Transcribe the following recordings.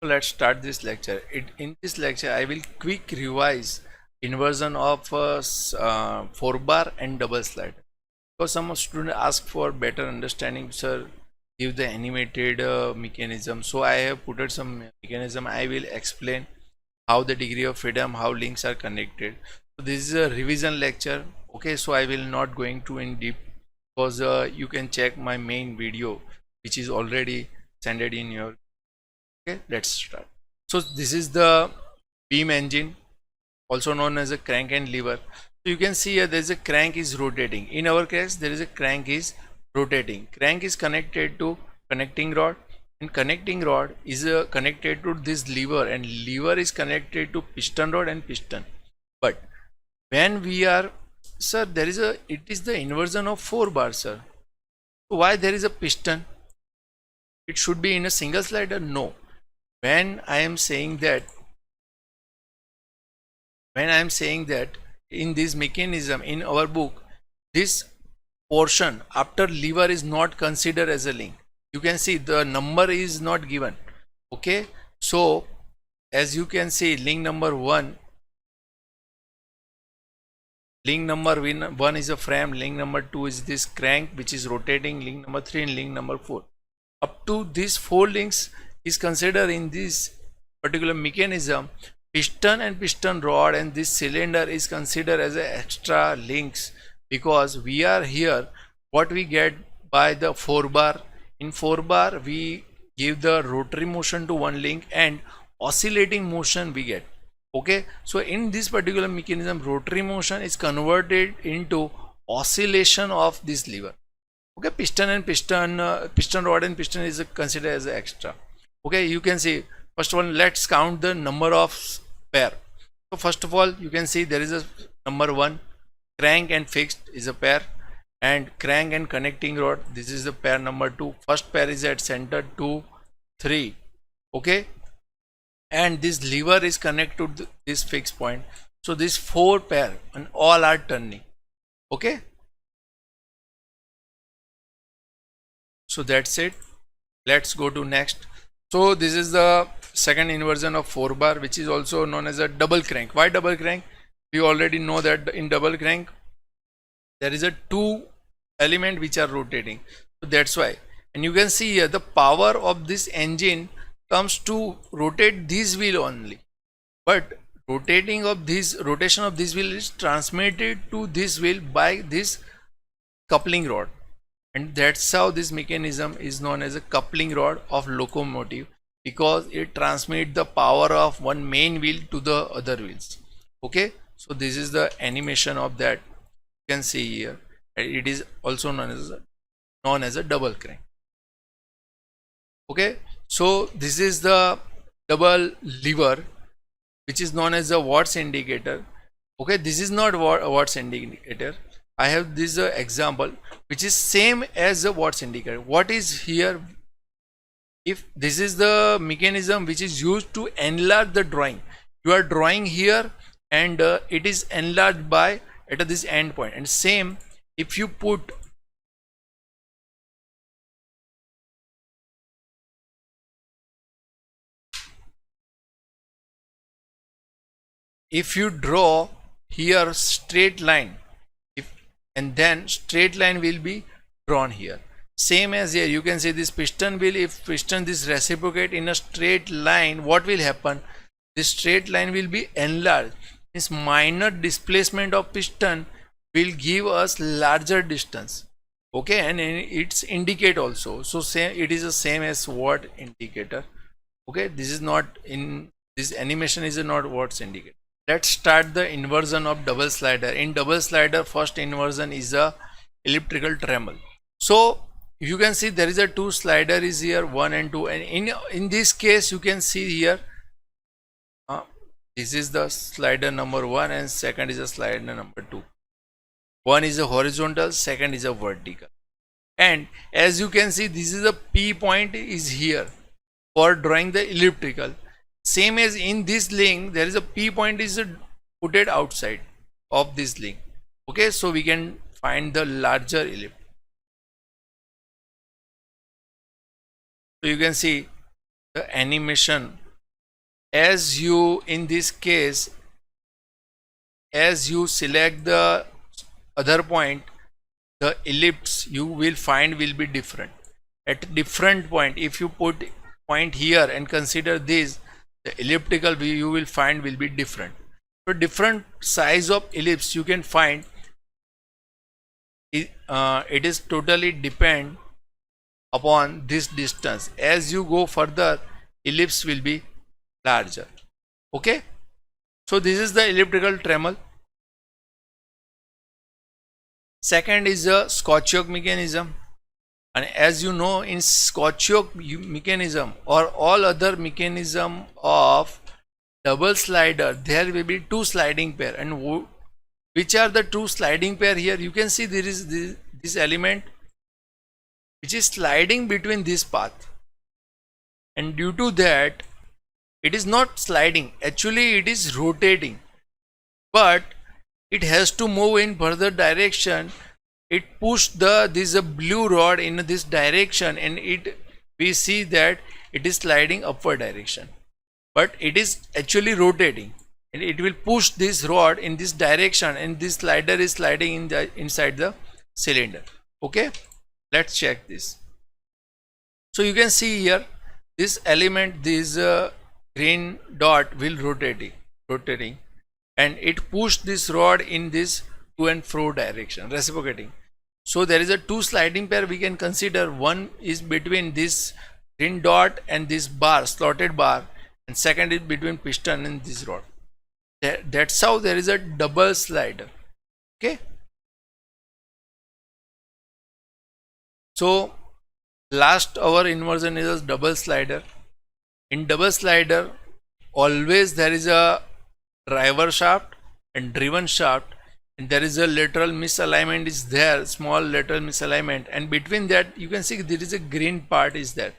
let's start this lecture. In this lecture, I will quick revise inversion of 4-bar and double slider. Because some students ask for better understanding, sir, give the animated mechanism. So I have put some mechanism. I will explain how the degree of freedom, how links are connected. So this is a revision lecture. Okay, so I will not going to in deep, because you can check my main video, which is already sent in your. Okay, let's start. So this is the beam engine, also known as a crank and lever. So you can see here there is a crank is rotating. In our case, there is a crank is rotating. Crank is connected to connecting rod, and connecting rod is connected to this lever, and lever is connected to piston rod and piston. But when we are, sir, there is a, it is the inversion of 4-bar, sir. So why there is a piston? It should be in a single slider? No. When I am saying that in this mechanism in our book, this portion after lever is not considered as a link. You can see the number is not given. Okay, so as you can see, link number 1, link number 1 is a frame, link number 2 is this crank which is rotating, link number 3 and link number 4. Up to these 4 links is considered in this particular mechanism. Piston and piston rod and this cylinder is considered as a extra links, because we are here what we get by the 4-bar. In 4-bar we give the rotary motion to one link and oscillating motion we get. Okay, so in this particular mechanism, rotary motion is converted into oscillation of this lever. Okay, piston and piston rod and piston is considered as extra. Okay, you can see, first of all, let's count the number of pair. So first of all, you can see there is a number 1, crank and fixed is a pair, and crank and connecting rod, this is the pair number 2. First pair is at center, 2, 3. Okay, and this lever is connected to this fixed point. So this 4 pair and all are turning. Okay, so that's it. Let's go to next. So this is the second inversion of 4-bar, which is also known as a double crank. Why double crank? We already know that in double crank there is a 2 element which are rotating, so that's why. And you can see here the power of this engine comes to rotate this wheel only, but rotation of this wheel is transmitted to this wheel by this coupling rod, and that's how this mechanism is known as a coupling rod of locomotive, because it transmits the power of one main wheel to the other wheels. Okay, so this is the animation of that. You can see here it is also known as a double crank. Okay, so this is the double lever, which is known as a Watt's indicator. Okay, this is not Watt's indicator. I have this example which is same as the Watt's indicator. What is here? If this is the mechanism which is used to enlarge the drawing, you are drawing here and it is enlarged by at this end point. And same if you put if you draw here straight line, and then straight line will be drawn here. Same as here, you can see this piston wheel, if piston this reciprocate in a straight line, what will happen? This straight line will be enlarged. This minor displacement of piston will give us larger distance. Okay, and it's indicate also. So same, it is the same as Watt indicator. Okay, this is not in this animation is not Watt's indicator. Let's start the inversion of double slider. In double slider, first inversion is a elliptical tremble. So you can see there is a 2 slider is here, 1 and 2, and in this case you can see here this is the slider number 1 and second is a slider number 2. One is a horizontal, second is a vertical, and as you can see this is a P point is here for drawing the elliptical. Same as in this link, there is a P point is put it outside of this link. Okay, so we can find the larger ellipse. So you can see the animation as you, in this case, as you select the other point, the ellipse you will find will be different. At different point, if you put point here and consider this, the elliptical view you will find will be different. So different size of ellipse you can find. It is totally depend upon this distance. As you go further, ellipse will be larger. Okay, so this is the elliptical Dremel. Second is a Scotch-Yoke mechanism, and as you know, in Scotch-Yoke mechanism or all other mechanism of double slider, there will be two sliding pair. And which are the two sliding pair? Here you can see there is this element which is sliding between this path, and due to that it is not sliding, actually it is rotating, but it has to move in further direction. It pushed this blue rod in this direction, and we see that it is sliding upward direction, but it is actually rotating, and it will push this rod in this direction, and this slider is sliding inside the cylinder. Okay, let's check this. So you can see here this element, this green dot will rotating, and it pushed this rod in this to and fro direction, reciprocating. So there is a two sliding pair we can consider. One is between this green dot and this bar, slotted bar, and second is between piston and this rod. That's how there is a double slider. Okay, so last our inversion is a double slider. In double slider, always there is a driver shaft and driven shaft, and there is a lateral misalignment is there, small lateral misalignment, and between that you can see there is a green part is there.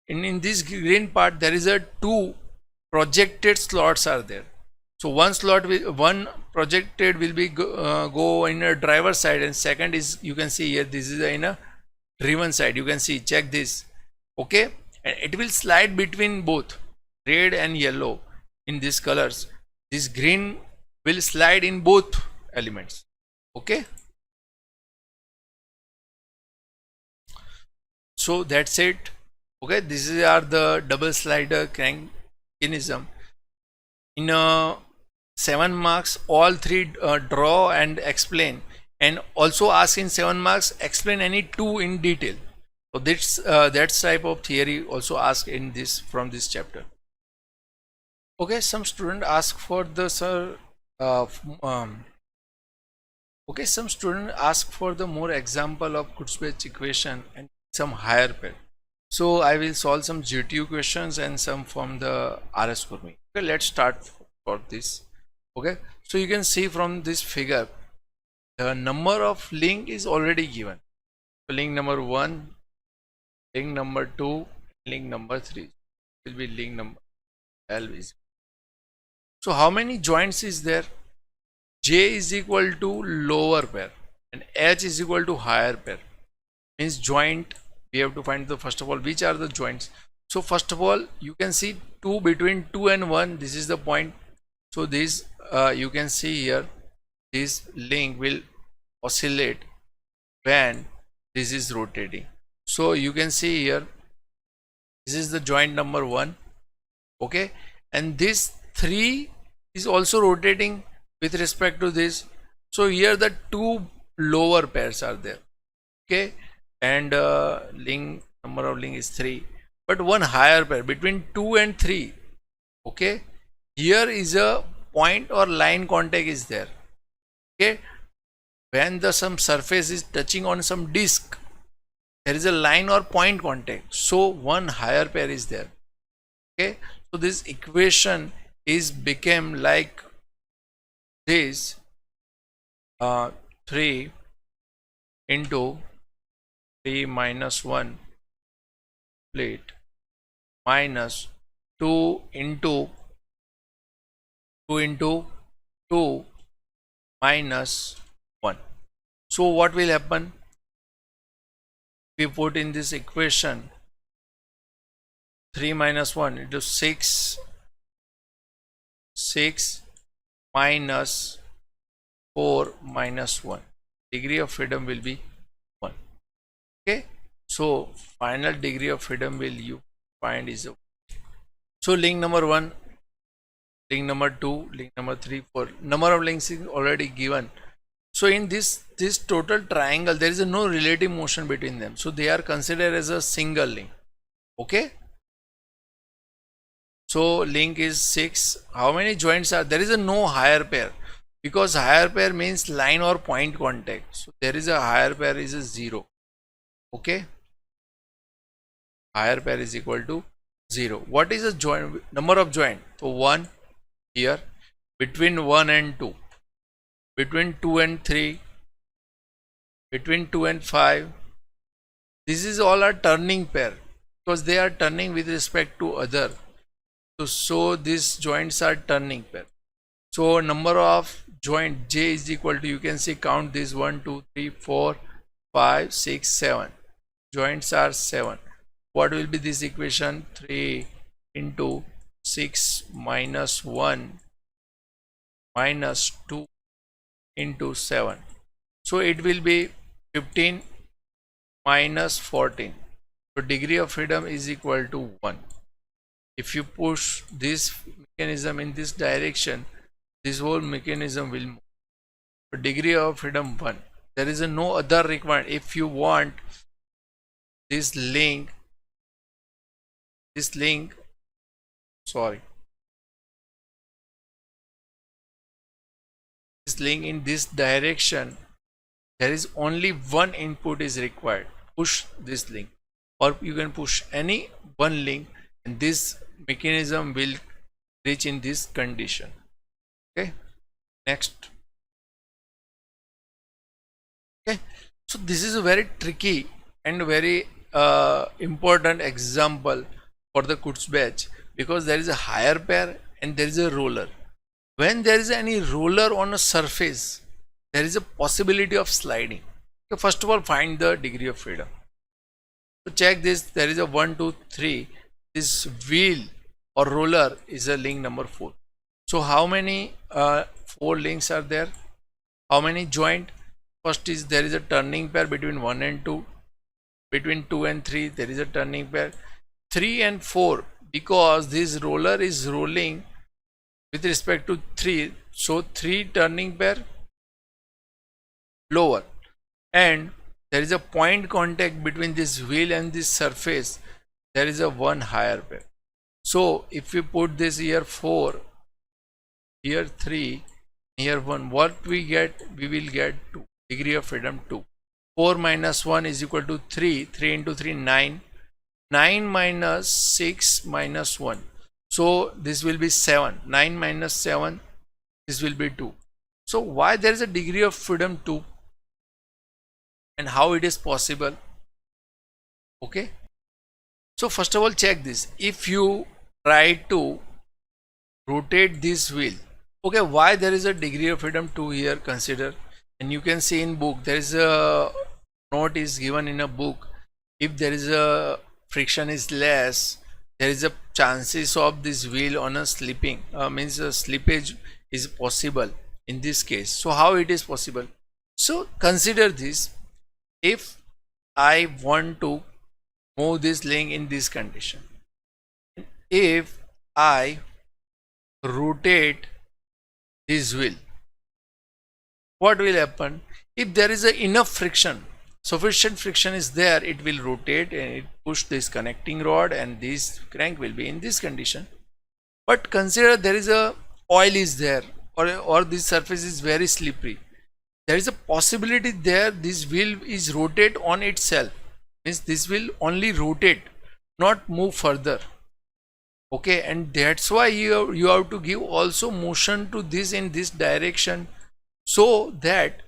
And in this green part there is a two projected slots are there. So one one projected will be go in a driver side, and second is, you can see here, this is in a driven side. You can see, check this. Okay, and it will slide between both red and yellow in these colors. This green will slide in both elements. Okay, so that's it. Okay, this is are the double slider crank mechanism. In 7 marks, all three draw and explain, and also ask in 7 marks explain any two in detail. So that's type of theory also asked in this, from this chapter. Okay, some student ask for the okay, some student ask for the more example of Kurzweil equation and some higher pair. So I will solve some GTU questions and some from the RS Kurmi. Okay, let's start for this. Okay, so you can see from this figure the number of link is already given. So link number 1, link number 2, link number 3 will be link number L is. So how many joints is there? J is equal to lower pair and H is equal to higher pair. Means joint, we have to find the, first of all, which are the joints. So first of all, you can see 2, between 2 and 1, this is the point. So this you can see here, this link will oscillate when this is rotating. So you can see here, this is the joint number 1. Okay, and this 3 is also rotating with respect to this. So here the two lower pairs are there. Okay, and link number of link is 3, but one higher pair between 2 and 3. Okay, here is a point or line contact is there. Okay, when the some surface is touching on some disc, there is a line or point contact, so one higher pair is there. Okay, so this equation is became like this, 3 into 3 minus 1 plate minus 2 into 2 minus 1. So what will happen? We put in this equation 3 minus 1 into 6 6 minus 4 minus 1. Degree of freedom will be 1. Okay, so final degree of freedom will you find is a. So link number 1, link number 2, link number 3, 4. Number of links is already given. So in this total triangle, there is no relative motion between them. So they are considered as a single link. Okay. So link is 6. How many joints are there? Is a no higher pair, because higher pair means line or point contact. So there is a higher pair is a 0. Okay. Higher pair is equal to 0. What is a joint? Number of joint? So 1 here, between 1 and 2, between 2 and 3, between 2 and 5. This is all a turning pair, because they are turning with respect to other. So these joints are turning pair. So number of joint j is equal to, you can see, count this 1 2 3 4 5 6 7 joints are 7. What will be this equation? 3 into 6 minus 1 minus 2 into 7. So it will be 15 minus 14. So degree of freedom is equal to 1. If you push this mechanism in this direction, this whole mechanism will move. So degree of freedom 1. There is no other requirement. If you want this link in this direction, there is only one input is required. Push this link, or you can push any one link, and this mechanism will reach in this condition. Okay, next. Okay, so this is a very tricky and very important example for the Kurzbach, because there is a higher pair and there is a roller. When there is any roller on a surface, there is a possibility of sliding. Okay, first of all, find the degree of freedom. So check this. There is a 1 2 3. This wheel or roller is a link number 4. So how many 4 links are there? How many joint? First is there is a turning pair between 1 and 2. Between 2 and 3 there is a turning pair. 3 and 4, because this roller is rolling with respect to 3, so 3 turning pair lower, and there is a point contact between this wheel and this surface, there is a 1 higher pair. So if we put this here 4, here 3, here 1, what we get? We will get 2. Degree of freedom 2. 4 minus 1 is equal to 3. 3 into 3, 9. 9 minus 6 minus 1. So this will be 7. 9 minus 7, this will be 2. So why there is a degree of freedom 2, and how it is possible? Okay. So first of all, check this. If you try to rotate this wheel, okay, why there is a degree of freedom 2 here? Consider, and you can see in book there is a note is given in a book. If there is a friction is less, there is a chances of this wheel on a slipping, means a slippage is possible in this case. So how it is possible? So consider this. If I want to move this link in this condition, if I rotate this wheel, what will happen? If there is enough friction, sufficient friction is there, it will rotate and it push this connecting rod, and this crank will be in this condition. But consider there is a oil is there, or this surface is very slippery. There is a possibility there this wheel is rotate on itself, means this will only rotate, not move further. Okay, and that's why you have to give also motion to this in this direction, so that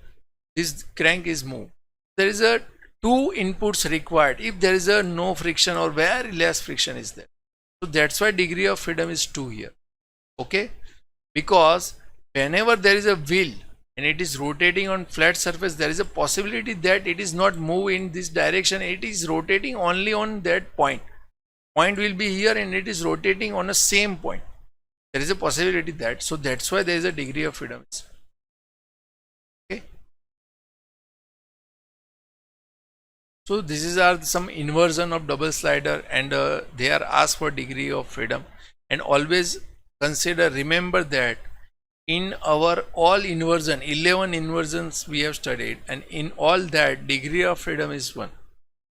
this crank is moved. There is a 2 inputs required if there is a no friction or very less friction is there. So that's why degree of freedom is 2 here. Okay, because whenever there is a wheel and it is rotating on flat surface, there is a possibility that it is not move in this direction, it is rotating only on that point. Point will be here and it is rotating on a same point. There is a possibility that, so that's why there is a degree of freedom. Okay. So this is are some inversion of double slider, and they are asked for degree of freedom. And always consider, remember that in our all inversion, 11 inversions we have studied, and in all that degree of freedom is 1.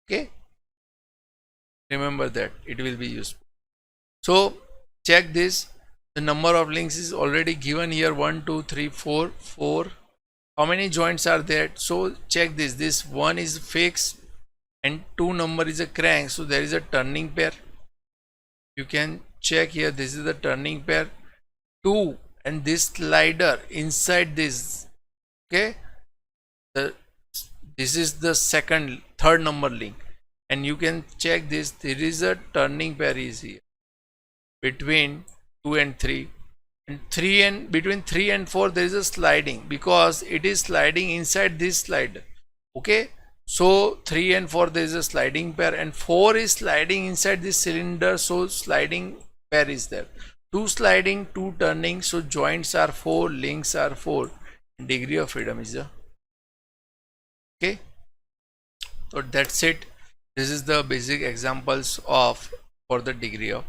Okay, remember that, it will be useful. So check this, the number of links is already given here, 1 2 3 4 4. How many joints are there? So check this 1 is fixed and 2 number is a crank, so there is a turning pair. You can check here, this is the turning pair 2, and this slider inside this. Okay, this is the third number link, and you can check this, there is a turning pair is here between 2 and 3, and 3 and between 3 and 4 there is a sliding, because it is sliding inside this slider. Okay, so 3 and 4 there is a sliding pair, and 4 is sliding inside this cylinder, so sliding pair is there. 2 sliding, 2 turning, so joints are 4, links are 4, and degree of freedom is a. Okay, so that's it. This is the basic examples of for the degree of